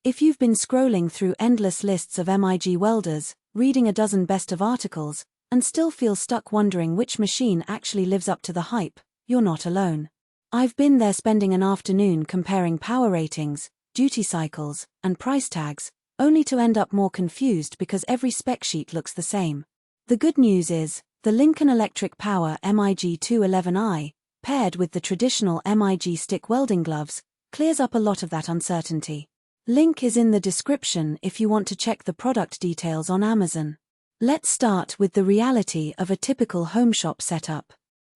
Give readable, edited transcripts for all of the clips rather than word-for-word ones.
If you've been scrolling through endless lists of MIG welders, reading a dozen best of articles, and still feel stuck wondering which machine actually lives up to the hype, you're not alone. I've been there spending an afternoon comparing power ratings, duty cycles, and price tags, only to end up more confused because every spec sheet looks the same. The good news is, the Lincoln Electric Power MIG 211i, paired with the traditional MIG stick welding gloves, clears up a lot of that uncertainty. Link is in the description if you want to check the product details on Amazon. Let's start with the reality of a typical home shop setup.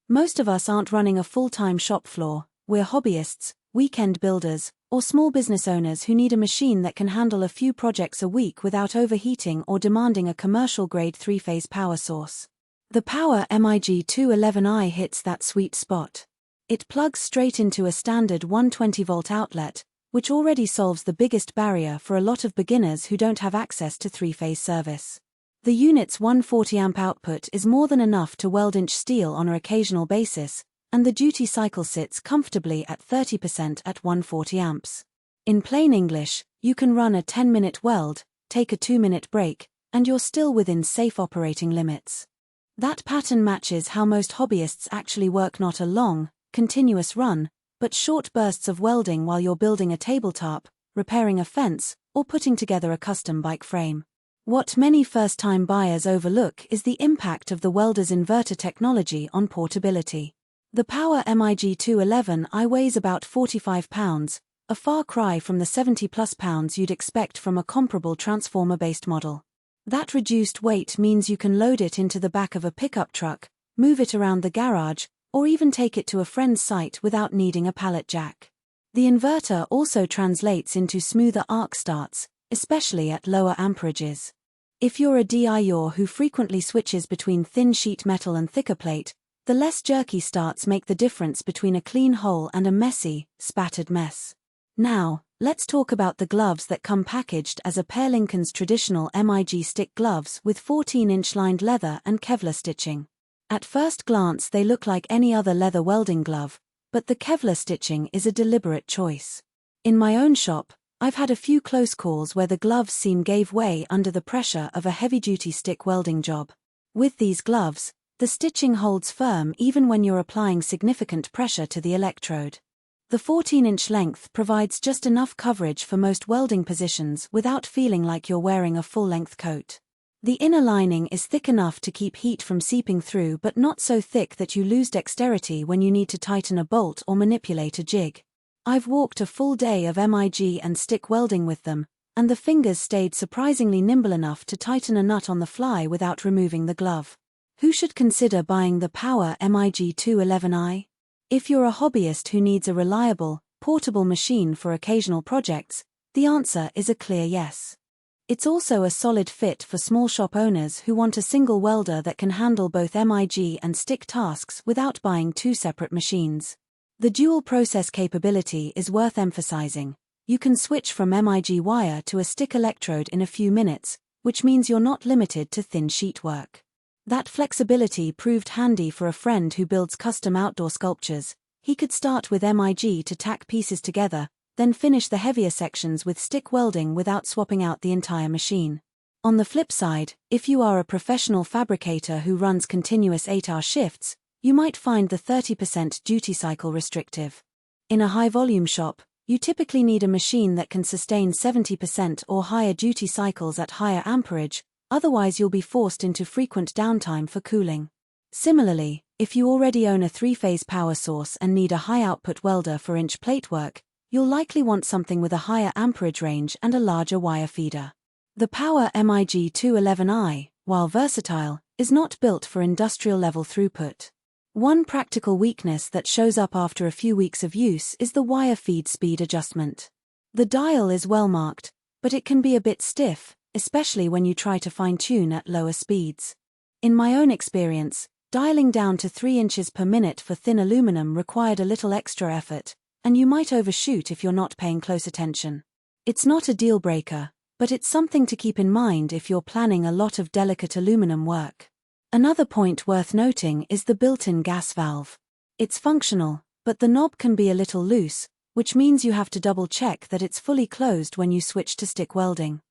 Most of us aren't running a full-time shop floor. We're hobbyists, weekend builders, or small business owners who need a machine that can handle a few projects a week without overheating or demanding a commercial-grade 3-phase power source. The Power MIG 211i hits that sweet spot. It plugs straight into a standard 120-volt outlet, which already solves the biggest barrier for a lot of beginners who don't have access to 3-phase service. The unit's 140 amp output is more than enough to weld inch steel on an occasional basis, and the duty cycle sits comfortably at 30% at 140 amps. In plain English, you can run a 10-minute weld, take a 2-minute break, and you're still within safe operating limits. That pattern matches how most hobbyists actually work, not a long, continuous run, but short bursts of welding while you're building a tabletop, repairing a fence, or putting together a custom bike frame. What many first-time buyers overlook is the impact of the welder's inverter technology on portability. The Power MIG 211i weighs about 45 pounds, a far cry from the 70+ pounds you'd expect from a comparable transformer-based model. That reduced weight means you can load it into the back of a pickup truck, move it around the garage, or even take it to a friend's site without needing a pallet jack. The inverter also translates into smoother arc starts, especially at lower amperages. If you're a DIYer who frequently switches between thin sheet metal and thicker plate, the less jerky starts make the difference between a clean hole and a messy, spattered mess. Now, let's talk about the gloves that come packaged as a pair. Lincoln's traditional MIG stick gloves with 14-inch lined leather and Kevlar stitching. At first glance they look like any other leather welding glove, but the Kevlar stitching is a deliberate choice. In my own shop, I've had a few close calls where the gloves seam gave way under the pressure of a heavy-duty stick welding job. With these gloves, the stitching holds firm even when you're applying significant pressure to the electrode. The 14-inch length provides just enough coverage for most welding positions without feeling like you're wearing a full-length coat. The inner lining is thick enough to keep heat from seeping through, but not so thick that you lose dexterity when you need to tighten a bolt or manipulate a jig. I've walked a full day of MIG and stick welding with them, and the fingers stayed surprisingly nimble enough to tighten a nut on the fly without removing the glove. Who should consider buying the Power MIG 211i? If you're a hobbyist who needs a reliable, portable machine for occasional projects, the answer is a clear yes. It's also a solid fit for small shop owners who want a single welder that can handle both MIG and stick tasks without buying two separate machines. The dual process capability is worth emphasizing. You can switch from MIG wire to a stick electrode in a few minutes, which means you're not limited to thin sheet work. That flexibility proved handy for a friend who builds custom outdoor sculptures. He could start with MIG to tack pieces together, then finish the heavier sections with stick welding without swapping out the entire machine. On the flip side, if you are a professional fabricator who runs continuous 8-hour shifts, you might find the 30% duty cycle restrictive. In a high-volume shop, you typically need a machine that can sustain 70% or higher duty cycles at higher amperage, otherwise you'll be forced into frequent downtime for cooling. Similarly, if you already own a 3-phase power source and need a high-output welder for inch plate work, you'll likely want something with a higher amperage range and a larger wire feeder. The Power MIG 211i, while versatile, is not built for industrial-level throughput. One practical weakness that shows up after a few weeks of use is the wire feed speed adjustment. The dial is well marked, but it can be a bit stiff, especially when you try to fine-tune at lower speeds. In my own experience, dialing down to 3 inches per minute for thin aluminum required a little extra effort, and you might overshoot if you're not paying close attention. It's not a deal-breaker, but it's something to keep in mind if you're planning a lot of delicate aluminum work. Another point worth noting is the built-in gas valve. It's functional, but the knob can be a little loose, which means you have to double check that it's fully closed when you switch to stick welding.